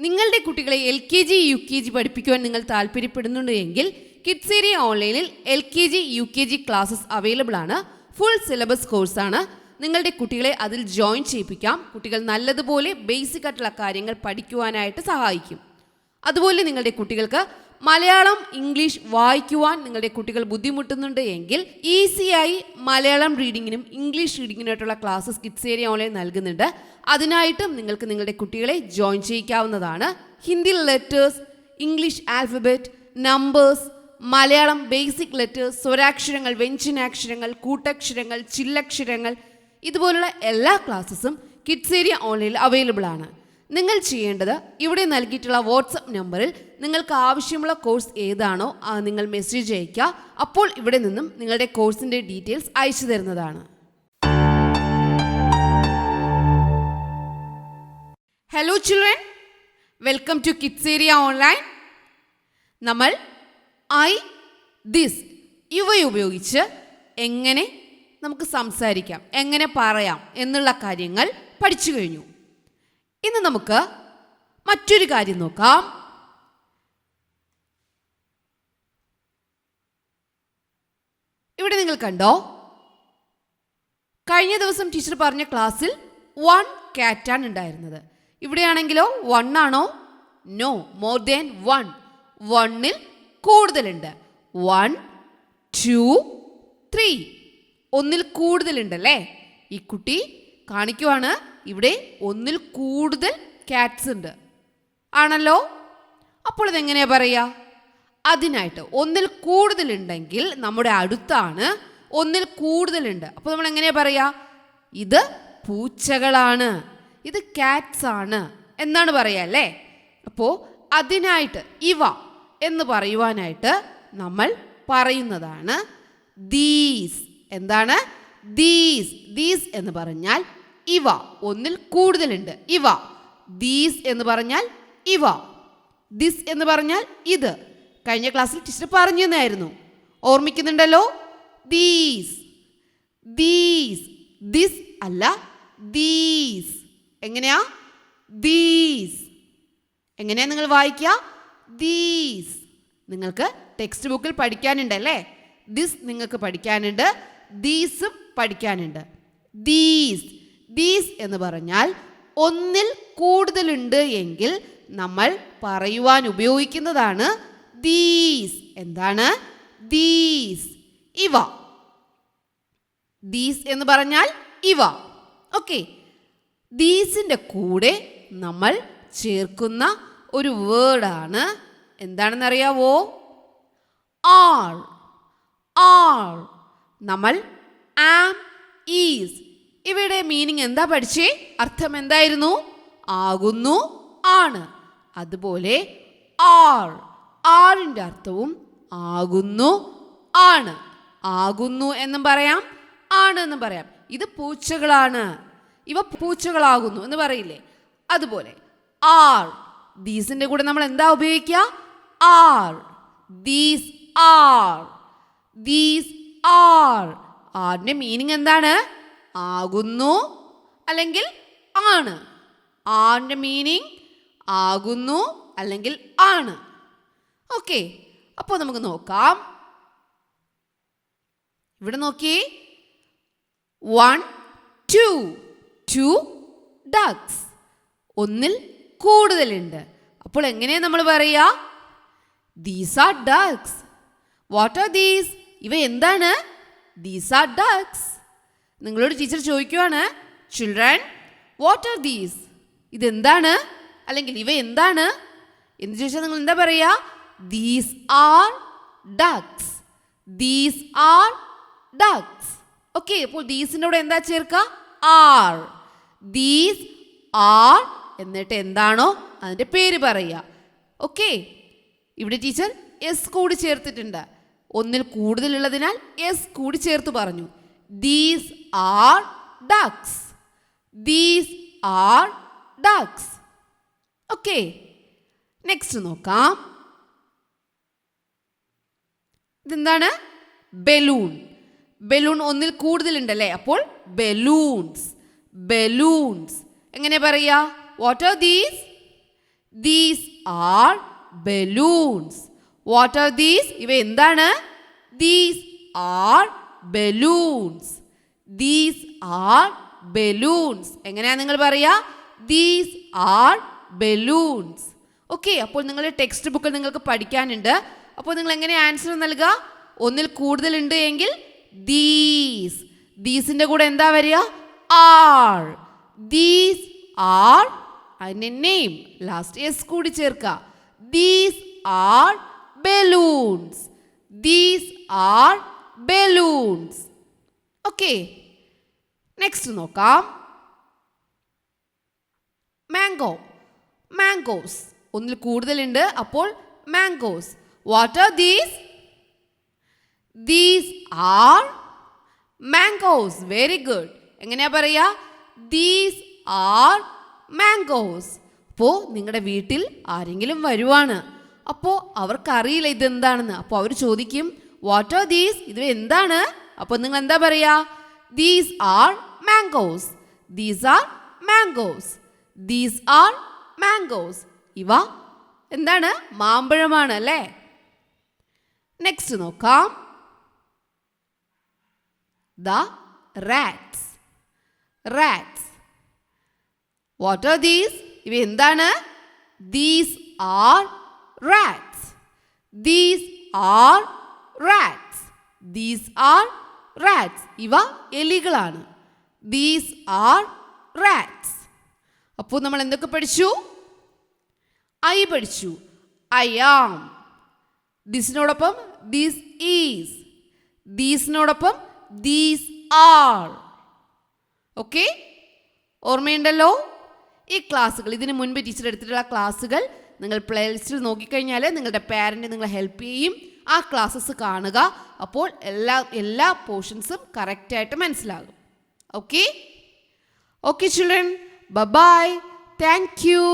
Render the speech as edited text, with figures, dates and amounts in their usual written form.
നിങ്ങളുടെ കുട്ടികളെ LKG UKG പഠിപ്പിക്കുവാൻ നിങ്ങൾ താല്പര്യപ്പെടുന്നുണ്ട് എങ്കിൽ കിഡ്സ് ഏരിയ ഓൺലൈനിൽ LKG UKG ക്ലാസ്സസ് അവൈലബിൾ ആണ്. ഫുൾ സിലബസ് കോഴ്സാണ്. നിങ്ങളുടെ കുട്ടികളെ അതിൽ ജോയിൻ ചെയ്യിപ്പിക്കാം. കുട്ടികൾ നല്ലതുപോലെ ബേസിക് ആയിട്ടുള്ള കാര്യങ്ങൾ പഠിക്കുവാനായിട്ട് സഹായിക്കും. അതുപോലെ നിങ്ങളുടെ കുട്ടികൾക്ക് മലയാളം ഇംഗ്ലീഷ് വായിക്കുവാൻ നിങ്ങളുടെ കുട്ടികൾ ബുദ്ധിമുട്ടുന്നുണ്ട് എങ്കിൽ ഈസിയായി മലയാളം റീഡിങ്ങിനും ഇംഗ്ലീഷ് റീഡിങ്ങിനായിട്ടുള്ള ക്ലാസ്സസ് കിഡ്സ് ഏരിയ ഓൺലൈൻ നൽകുന്നുണ്ട്. അതിനായിട്ടും നിങ്ങൾക്ക് നിങ്ങളുടെ കുട്ടികളെ ജോയിൻ ചെയ്യിക്കാവുന്നതാണ്. Hindi letters, English alphabet, numbers, Malayalam basic letters, സ്വരാക്ഷരങ്ങൾ, വ്യഞ്ജനാക്ഷരങ്ങൾ, കൂട്ടക്ഷരങ്ങൾ, ചില്ലക്ഷരങ്ങൾ, ഇതുപോലുള്ള എല്ലാ ക്ലാസ്സസും കിഡ്സ് ഏരിയ ഓൺലൈനിൽ അവൈലബിൾ ആണ്. നിങ്ങൾ ചെയ്യേണ്ടത് ഇവിടെ നൽകിയിട്ടുള്ള വാട്സപ്പ് നമ്പറിൽ നിങ്ങൾക്ക് ആവശ്യമുള്ള കോഴ്സ് ഏതാണോ അത് നിങ്ങൾ മെസ്സേജ് അയയ്ക്കുക. അപ്പോൾ ഇവിടെ നിന്നും നിങ്ങളുടെ കോഴ്സിൻ്റെ ഡീറ്റെയിൽസ് അയച്ചു തരുന്നതാണ്. Hello children, welcome to kids area online. നമ്മൾ ഐ, ദിസ് ഇവയുപയോഗിച്ച് എങ്ങനെ നമുക്ക് സംസാരിക്കാം, എങ്ങനെ പറയാം എന്നുള്ള കാര്യങ്ങൾ പഠിച്ചു കഴിഞ്ഞു. ഇന്ന് നമുക്ക് മറ്റൊരു കാര്യം നോക്കാം. ഇവിടെ നിങ്ങൾ കണ്ടോ, കഴിഞ്ഞ ദിവസം ടീച്ചർ പറഞ്ഞ ക്ലാസ്സിൽ 1 cat ഉണ്ടായിരുന്നത്. ഇവിടെയാണെങ്കിലോ 1 ആണോ? No, more than 1. 1ൽ കൂടുതലുണ്ട്. 1, 2, 3. ഒന്നിൽ കൂടുതലുണ്ടല്ലേ? ഈ കുട്ടി കാണിക്കുവാണ് ഇവിടെ ഒന്നിൽ കൂടുതൽ കാറ്റ്സ് ഉണ്ട് ആണല്ലോ. അപ്പോൾ ഇതെങ്ങനെയാ പറയുക? അതിനായിട്ട് ഒന്നിൽ കൂടുതലുണ്ടെങ്കിൽ നമ്മുടെ അടുത്താണ് ഒന്നിൽ കൂടുതലുണ്ട്. അപ്പോൾ നമ്മൾ എങ്ങനെയാ പറയുക? ഇത് പൂച്ചകളാണ്, ഇത് കാറ്റ്സ് ആണ് എന്നാണ് പറയുക അല്ലേ? അപ്പോൾ അതിനായിട്ട് ഇവ എന്ന് പറയുവാനായിട്ട് നമ്മൾ പറയുന്നതാണ് ദീസ്. എന്താണ്? ദീസ്. ദീസ് എന്ന് പറഞ്ഞാൽ ഇവ, ഒന്നിൽ കൂടുതലുണ്ട് ഇവ. ദീസ് എന്ന് പറഞ്ഞാൽ ഇവ. ദിസ് എന്ന് പറഞ്ഞാൽ ഇത്. കഴിഞ്ഞ ക്ലാസ്സിൽ ടീച്ചർ പറഞ്ഞു തന്നായിരുന്നു, ഓർമ്മിക്കുന്നുണ്ടല്ലോ? These, these. ദിസ് അല്ല, ദീസ്. എങ്ങനെയാ? ദീസ്. എങ്ങനെയാ നിങ്ങൾ വായിക്കുക? ദീസ്. നിങ്ങൾക്ക് ടെക്സ്റ്റ് ബുക്കിൽ പഠിക്കാനുണ്ടല്ലേ? ദിസ് നിങ്ങൾക്ക് പഠിക്കാനുണ്ട്, ദീസും പഠിക്കാനുണ്ട്. ദീസ്. ദീസ് എന്ന് പറഞ്ഞാൽ ഒന്നിൽ കൂടുതലുണ്ട് എങ്കിൽ നമ്മൾ പറയുവാൻ ഉപയോഗിക്കുന്നതാണ് ദീസ്. എന്താണ്? ദീസ്. ഇവ. ദീസ് എന്ന് പറഞ്ഞാൽ ഇവ. ഓക്കെ. ദീസിൻ്റെ കൂടെ നമ്മൾ ചേർക്കുന്ന ഒരു വേർഡാണ് എന്താണെന്നറിയാവോ? ആർ. ആർ. നമ്മൾ ആം, ഈസ്, ഇവയുടെ മീനിങ് എന്താ പഠിച്ചേ? അർത്ഥം എന്തായിരുന്നു? ആകുന്നു, ആണ്. അതുപോലെ ആർ. ആറിൻ്റെ അർത്ഥവും ആകുന്നു, ആണ്. ആകുന്നു എന്നും പറയാം, ആണ് എന്നും പറയാം. ഇത് പൂച്ചകളാണ്, ഇവ പൂച്ചകളാകുന്നു എന്ന് പറയില്ലേ? അതുപോലെ ആർ. ദീസിൻ്റെ കൂടെ നമ്മൾ എന്താ ഉപയോഗിക്കുക? Are. These are. These are. ആറിൻ്റെ മീനിങ് എന്താണ്? ആകുന്നു അല്ലെങ്കിൽ ആണ്. ആറിൻ്റെ മീനിങ് ആകുന്നു അല്ലെങ്കിൽ ആണ്. ഓക്കെ. അപ്പോൾ നമുക്ക് നോക്കാം. ഇവിടെ നോക്കിയേ, 1, 2. 2 ducks. ഒന്നിൽ കൂടുതലുണ്ട്. അപ്പോൾ എങ്ങനെയാ നമ്മൾ പറയുക? These are ducks. What are these? ഇവ എന്താണ്? These are ducks. നിങ്ങളോട് ടീച്ചർ ചോദിക്കുവാണ്, ചിൽഡ്രൻ വാട്ട് ആർ ദീസ്? ഇതെന്താണ് അല്ലെങ്കിൽ ഇവ എന്താണ് എന്ന് ചോദിച്ചാൽ നിങ്ങൾ എന്താ പറയുക? These are ducks. These are ducks. Okay. അപ്പോൾ ദീസിൻ്റെ കൂടെ എന്താ ചേർക്കുക? ആർ. ദീസ് ആർ എന്നിട്ട് എന്താണോ അതിൻ്റെ പേര് പറയുക. ഓക്കെ. ഇവിടെ ടീച്ചർ എസ് കൂടി ചേർത്തിട്ടുണ്ട്. ഒന്നിൽ കൂടുതലുള്ളതിനാൽ എസ് കൂടി ചേർത്ത് പറഞ്ഞു. These are ducks. These are ducks. Okay. Next നോക്കാം. ഇതെന്താണ്? ബലൂൺ. ബലൂൺ ഒന്നിൽ കൂടുതലുണ്ടല്ലേ? അപ്പോൾ ബലൂൺസ്. ബലൂൺസ്. എങ്ങനെ പറയാ? What are these? These are balloons. What are these? ഇവ എന്താണ്? These are balloons. These are balloons. എങ്ങനെയാണ് നിങ്ങൾ പറയുക? These are balloons. ഓക്കെ, അപ്പോൾ നിങ്ങളുടെ ടെക്സ്റ്റ് ബുക്കിൽ നിങ്ങൾക്ക് പഠിക്കാനുണ്ട്. അപ്പോൾ നിങ്ങൾ എങ്ങനെ ആൻസർ നൽകുക? ഒന്നിൽ കൂടുതലുണ്ട് എങ്കിൽ these. Theseന്റെ കൂടെ എന്താ വരിക? are. These are അതിൻ്റെ നെയിം ലാസ്റ്റ് എസ് കൂടി ചേർക്കുക. These are balloons. These are balloons. Okay, next നോക്കാം. മാംഗോ. മാംഗോസ് ഒന്നിൽ കൂടുതലുണ്ട്, അപ്പോൾ mangoes. What are these? These are mangoes. Very good. എങ്ങനെയാ പറയാ? These are mangoes. അപ്പോൾ നിങ്ങളുടെ വീട്ടിൽ ആരെങ്കിലും വരുവാണ്, അപ്പോൾ അവർക്കറിയില്ല ഇതെന്താണെന്ന്. അപ്പോൾ അവർ ചോദിക്കും വാട്ട് ആർ ദീസ്? ഇത് എന്താണ്? അപ്പോൾ നിങ്ങൾ എന്താ പറയാ? These are mangoes. These are mangoes. These are mangoes. ഇവ എന്താണ്? മാമ്പഴമാണ് അല്ലേ? നെക്സ്റ്റ് നോക്കാം. The rats. Rats. What are these? ഇവ എന്താണ്? These are rats. These are rats. These are rats. ഇവ എലികളാണ്. These are rats. അപ്പോൾ നമ്മൾ എന്തൊക്കെ പഠിച്ചു? I പഠിച്ചു. I am. Thisനോടൊപ്പം this is. Theseനോടൊപ്പം these are. Okay, ഓർമ്മയുണ്ടല്ലോ? ഈ ക്ലാസ്സുകൾ ഇതിന് മുൻപ് ടീച്ചർ എടുത്തിട്ടുള്ള ക്ലാസ്സുകൾ നിങ്ങൾ പ്ലേലിസ്റ്റിൽ നോക്കിക്കഴിഞ്ഞാൽ നിങ്ങളുടെ പാരൻറ്റ് നിങ്ങളെ ഹെൽപ്പ് ചെയ്യും. ആ ക്ലാസ്സസ് കാണുക. അപ്പോൾ എല്ലാ പോർഷൻസും കറക്റ്റായിട്ട് മനസ്സിലാകും. Okay, okay children, bye bye, thank you.